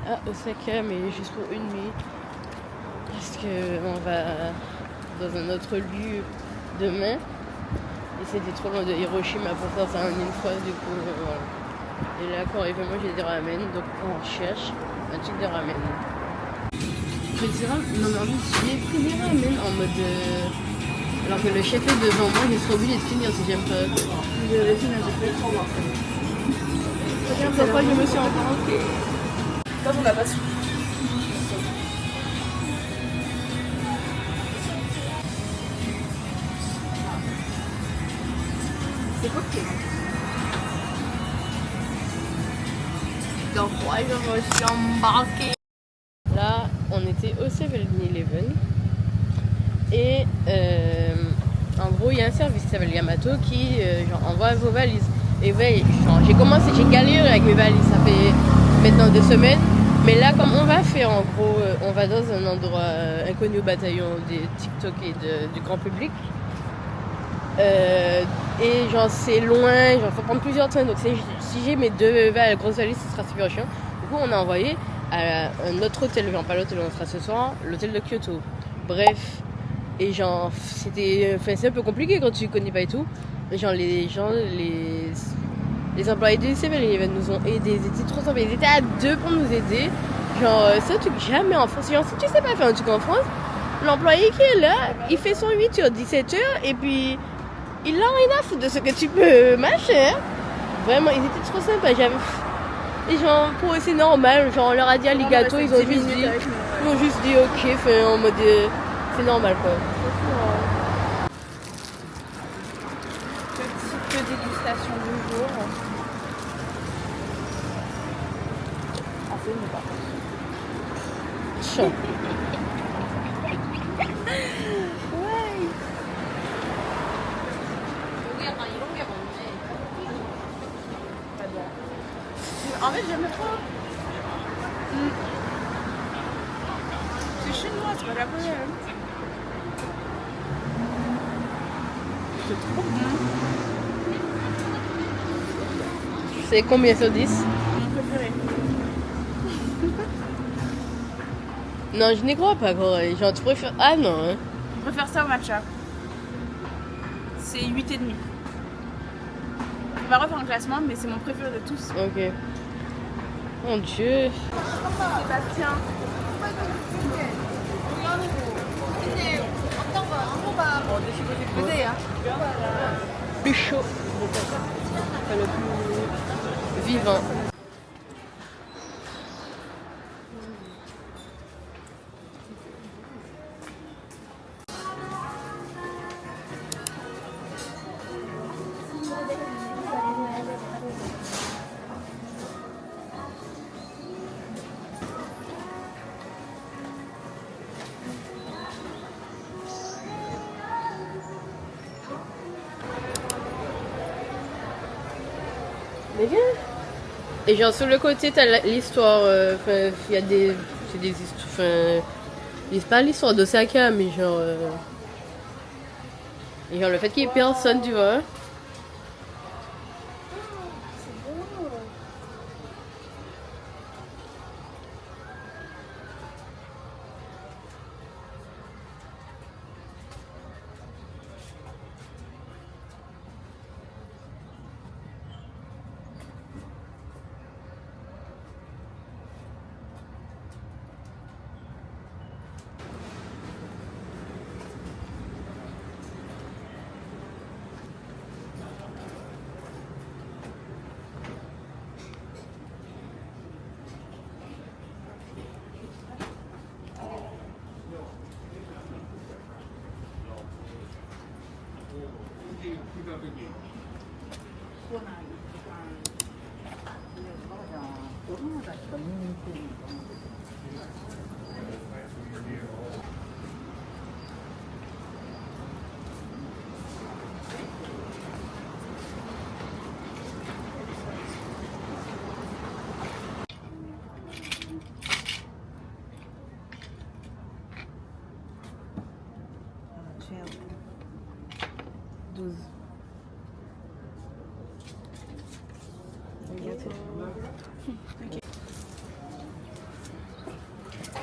à Osaka, mais juste pour une nuit. Parce qu'on va dans un autre lieu demain. Et c'était trop loin de Hiroshima pour faire ça en une fois, du coup, voilà. Et là, quand on arrive, moi j'ai des ramen, donc on cherche un type de ramen. Je dirais, non mais en fait, j'ai pris des ramen en mode. Alors que le chef est devant moi, je serais obligée de finir si j'aime pas. Je vais finir, je fais 3 mois. Regarde pourquoi je me suis encore ok. Quand on n'a pas su. C'est quoi que dans quoi je me suis embarquée. Là, on était au 7-Eleven. Et en gros, il y a un service qui s'appelle Yamato qui genre, envoie vos valises. Et ouais, j'ai commencé, j'ai galéré avec mes valises, ça fait maintenant 2 semaines. Mais là, comme on va faire, en gros, on va dans un endroit inconnu au bataillon des TikTok et du grand public. Et genre, c'est loin, genre, faut prendre plusieurs trains. Donc, si j'ai mes 2 grosses valises, ce sera super chiant. Du coup, on a envoyé à un autre hôtel, genre pas l'hôtel où on sera ce soir, l'hôtel de Kyoto. Bref. Et genre, c'est un peu compliqué quand tu connais pas et tout. Mais genre, les employés du 7-Eleven nous ont aidés. Ils étaient trop sympas. Ils étaient à 2 pour nous aider. Genre, c'est un truc jamais en France. Genre, si tu sais pas faire un truc en France, l'employé qui est là, il fait son 8h, 17h. Et puis, il a rien à foutre de ce que tu peux machin. Vraiment, ils étaient trop sympas. Et genre, pour eux, c'est normal. Genre, on leur a dit arigato. Ils ont juste dit ok. Enfin, en mode. C'est normal quoi. Petite dégustation du jour. Assez, mais pas. Chiant. Ouais. En fait, j'aime trop. C'est chinois, c'est pas japonais. C'est trop bien. C'est combien sur 10? Mon préféré. Non, je n'y crois pas, quoi. Genre, tu préfères. Ah non. Hein. Je préfère ça au matcha. C'est 8,5. On va refaire un classement, mais c'est mon préféré de tous. Ok. Mon dieu. Sébastien. Plus chaud. Enfin, le plus vivant. Mais viens. Et genre sur le côté t'as l'histoire, il y a des, c'est des histoires, c'est pas l'histoire d'Osaka mais genre, et genre le fait qu'il y ait personne tu vois.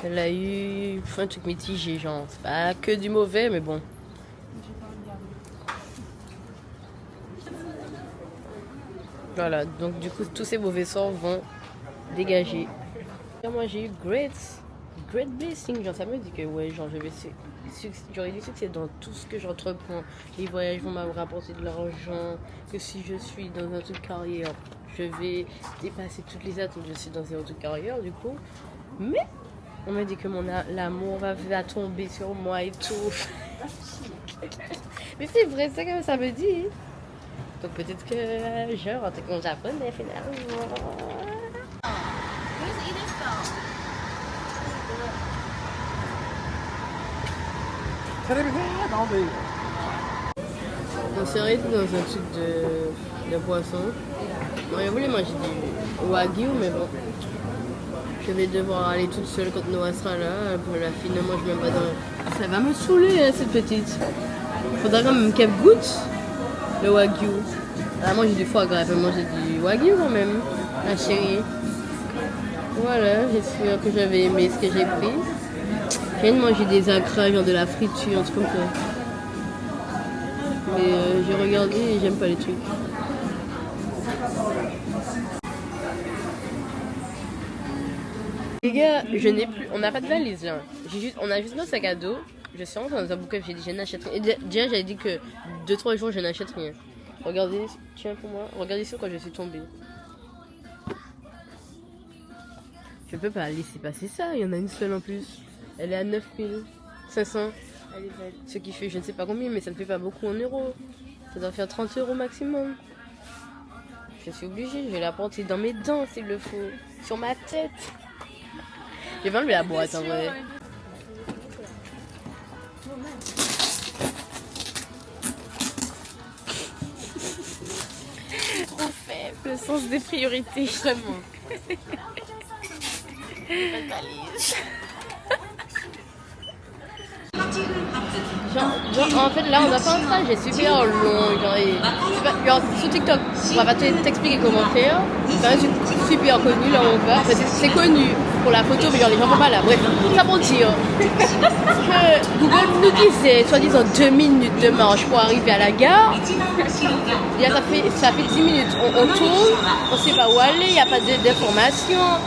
Elle a eu un truc mitigé, genre. C'est pas que du mauvais, mais bon. Voilà, donc du coup, tous ces mauvais sorts vont dégager. Et moi, j'ai eu great blessing. Genre, ça me dit que, ouais, genre, j'aurai du succès dans tout ce que j'entreprends. Les voyages vont me rapporter de l'argent. Que si je suis dans un truc carrière, je vais dépasser toutes les attentes. Je suis dans un truc carrière, du coup. Mais on me dit que l'amour va tomber sur moi et tout. Mais c'est vrai, c'est comme ça me dit. Donc peut-être que je rentre avec mon japonais finalement. On s'est arrêté dans un truc de poisson. On aurait voulu manger du wagyu, mais bon. Je vais devoir aller toute seule quand Noah sera là. Pour la fille ne mange même pas dans... Ça va me saouler, hein, cette petite. Faudra quand même qu'elle goûte le wagyu. Elle a mangé du foie gras, elle peut manger du wagyu quand même, la chérie. Voilà, j'espère que j'avais aimé ce que j'ai pris. Je viens de manger des acras, genre de la friture, un truc comme ça. Mais j'ai regardé et j'aime pas les trucs. Les gars, je n'ai plus. On n'a pas de valise là. On a juste notre sac à dos. Je suis rentrée dans un bouquin, j'ai dit je n'achète rien. Et déjà j'avais dit que 2-3 jours je n'achète rien. Regardez, tiens pour moi. Regardez ça quand je suis tombée. Je peux pas laisser passer ça, il y en a une seule en plus. Elle est à 9500. Elle est belle. Ce qui fait je ne sais pas combien, mais ça ne fait pas beaucoup en euros. Ça doit faire 30 € maximum. Je suis obligée, je vais la porter dans mes dents s'il le faut. Sur ma tête. Je vais enlever la boîte en vrai. Trop faible, le sens des priorités, vraiment. Genre, en fait, là, on a fait un trajet super long. Genre, sur TikTok, on va pas t'expliquer comment faire. C'est un truc super connu, là, on va. C'est connu pour la photo, mais genre, les gens vont pas là. Bref, ça pour dire que Google nous disait, soi-disant, 2 minutes de marche pour arriver à la gare. Et là, ça fait 10 minutes. On tourne, on sait pas où aller, il n'y a pas d'informations.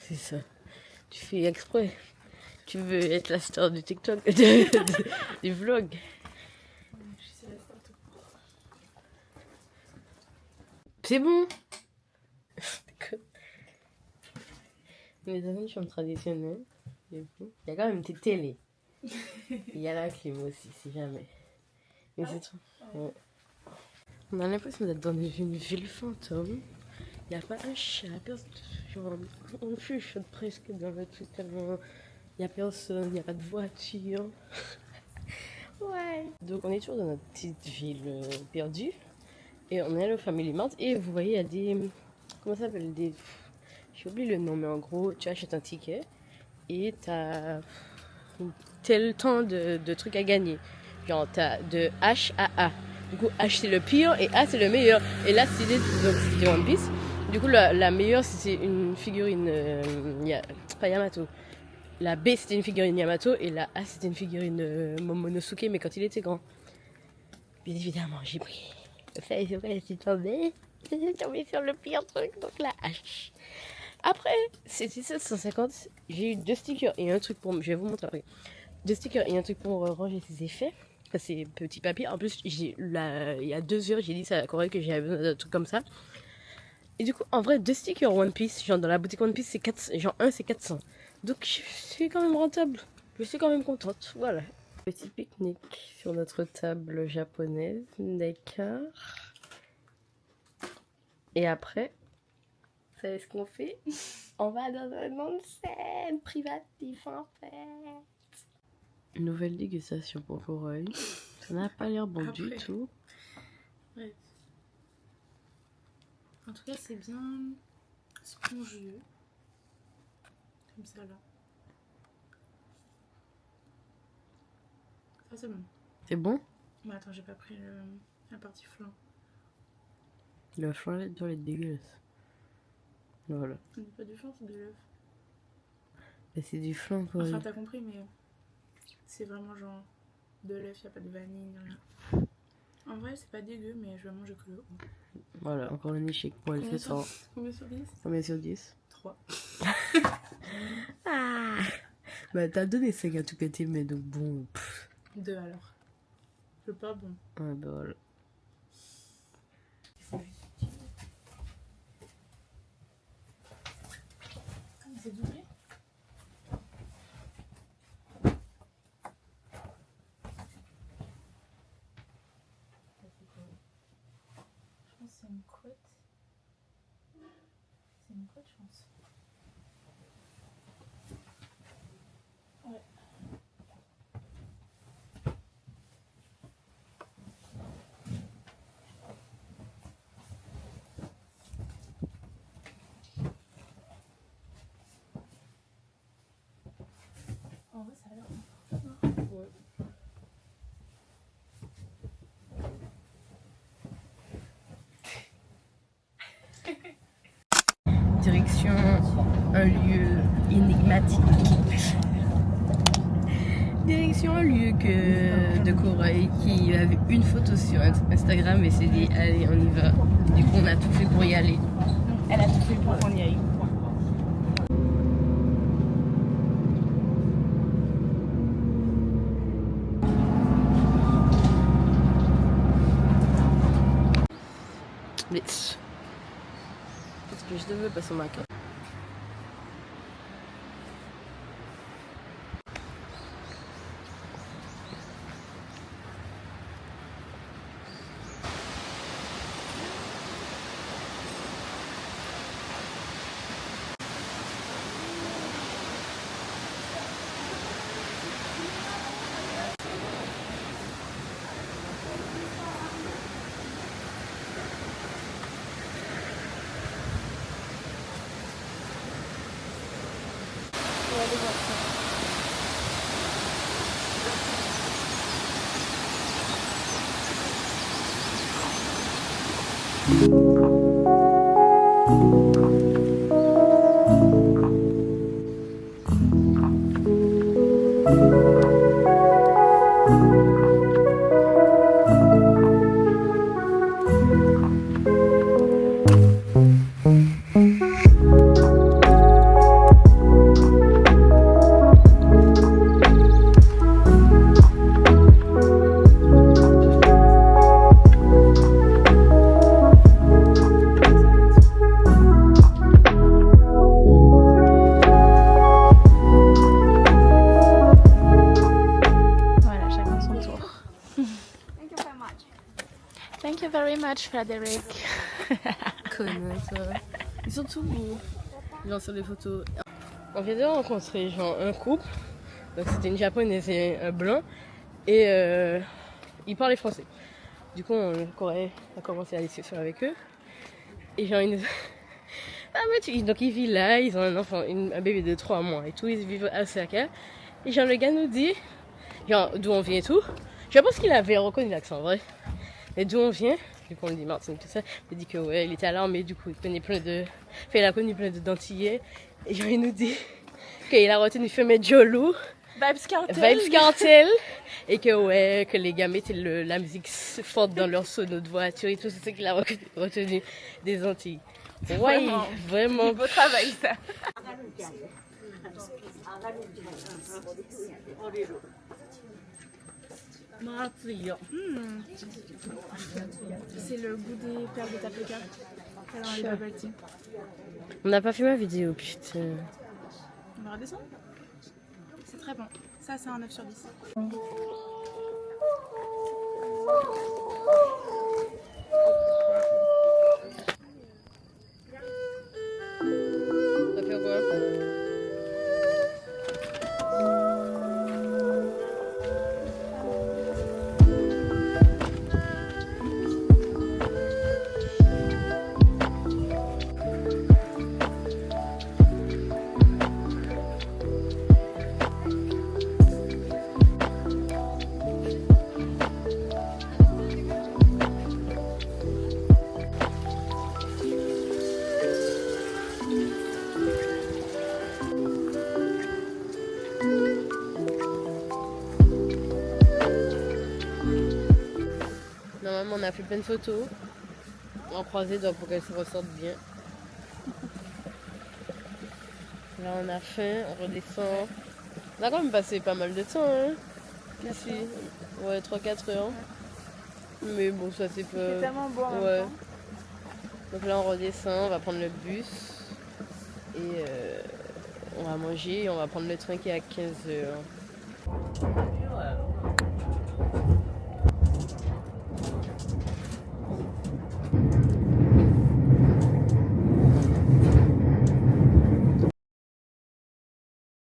C'est ça. Tu fais exprès. Tu veux être la star du TikTok, du vlog. C'est bon. Mais dans une chambre traditionnelle, il y a quand même des télés. Il y a la clim aussi, si jamais. Mais c'est tout. Ouais. On a l'impression d'être dans une ville fantôme. Il n'y a pas un chat, genre, on chuchote presque dans le truc tellement... Il n'y a personne, il n'y a pas de voiture. Ouais. Donc on est toujours dans notre petite ville perdue. Et on est au Family Mart. Et vous voyez, il y a des... Comment ça s'appelle des... J'ai oublié le nom, mais en gros, tu achètes un ticket. Et t'as tel temps de trucs à gagner. Genre, t'as de H à A. Du coup, H c'est le pire et A c'est le meilleur. Et là, c'était One Piece. Du coup, la meilleure, c'est une figurine... pas Yamato. La B, c'était une figurine Yamato. Et la A, c'était une figurine Momonosuke, mais quand il était grand. Bien évidemment, j'ai pris... C'est tombé sur le pire truc, donc la H. Après, c'était 750. J'ai eu 2 stickers et un truc pour... Je vais vous montrer après. 2 stickers et un truc pour ranger ses effets. Enfin, ces petits papiers. En plus, il y a 2 heures, j'ai dit à Corée que j'avais besoin d'un truc comme ça. Et du coup, en vrai, 2 stickers One Piece, genre dans la boutique One Piece, c'est 400, genre un c'est 400. Donc, je suis quand même rentable. Je suis quand même contente. Voilà. Petit pique-nique sur notre table japonaise. D'accord. Et après, vous savez ce qu'on fait? On va dans un onsen privatif en fait. Nouvelle dégustation pour Corée. Ça n'a pas l'air bon du tout. Ouais. En tout cas, c'est bien spongieux. Comme ça là. Ça c'est bon. C'est bon? Mais attends, j'ai pas pris la partie flan. Le flan doit être dégueulasse. Voilà. C'est pas du flan, c'est de l'œuf. Mais c'est du flan quoi. Enfin, t'as compris, mais c'est vraiment genre de l'œuf, y a pas de vanille, ni rien. En vrai, c'est pas dégueu, mais je vais manger que le haut. Voilà, encore un échec pour elle, c'est ça. Combien sur 10? Combien sur 10? 3. Ah. Bah, t'as donné 5 à tout côté, mais donc bon. 2 alors. C'est pas bon. Ouais, bah voilà. C'est doublé? Je pense que c'est une couette. C'est une couette, je pense. Ouais. En vrai, ça a l'air confortable. Ouais. Direction un lieu énigmatique. Direction un lieu de Corée qui avait une photo sur Instagram et s'est dit allez on y va. Du coup on a tout fait pour y aller. Elle a tout fait pour qu'on y aille. Mais est-ce que je devais passer ma carte? much, Frederick. Connasse. Ils sont tout beaux. Genre sur les photos. On vient de rencontrer genre un couple. Donc c'était une japonaise et un blanc. Et ils parlaient français. Du coup, on a commencé la discussion avec eux. Et genre, ils nous... donc ils vivent là, ils ont un enfant, un bébé de 3 mois et tout, ils vivent à Osaka. Et genre, le gars nous dit, genre, d'où on vient et tout. Je pense qu'il avait reconnu l'accent, vrai. Et d'où on vient, vu qu'on le dit Martin, tout ça, il dit que ouais, il était à l'armée, du coup, il a connu plein de dentillés. Et genre, il nous dit qu'il a retenu Fumé Jolo. Vibes Cartel. Et que ouais, que les gars mettaient la musique forte dans leur sono de voiture et tout, c'est ça qu'il a retenu des Antilles. Ouais, vraiment. Beau travail ça. C'est le goût des perles de paprika. Dans les bubble tea. On n'a pas fait ma vidéo, putain. On va redescendre. C'est très bon. Ça, c'est un 9 sur 10. Ça fait quoi? Normalement, on a fait plein de photos. On croisait donc pour qu'elles se ressortent bien. Là, on a faim, on redescend. On a quand même passé pas mal de temps, hein. Ici. Ouais, 3-4 heures. Mais bon, ça c'est pas. C'est tellement beau en Ouais. même temps. Donc là, on redescend, on va prendre le bus. Et on va manger et on va prendre le train qui est à 15 heures.